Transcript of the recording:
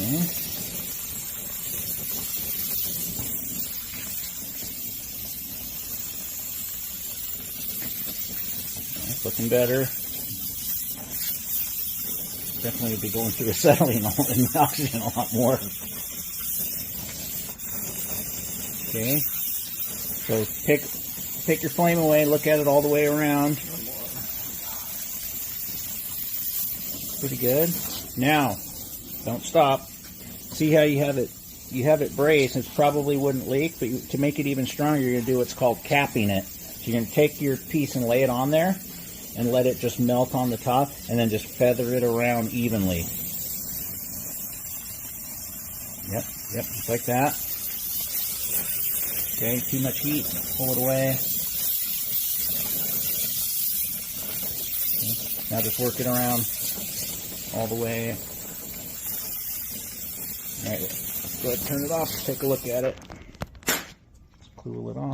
Okay. That's looking better. Definitely be going through acetylene and oxygen a lot more. Okay. So pick your flame away, look at it all the way around. Pretty good. Now, don't stop. See how you have it brazed. It probably wouldn't leak, but to make it even stronger, you're going to do what's called capping it. So you're going to take your piece and lay it on there and let it just melt on the top, and then just feather it around evenly. Yep, just like that. Okay, too much heat, pull it away. Okay. Now just work it around all the way. All right, let's go ahead and turn it off. Let's take a look at it. Let's glue it on.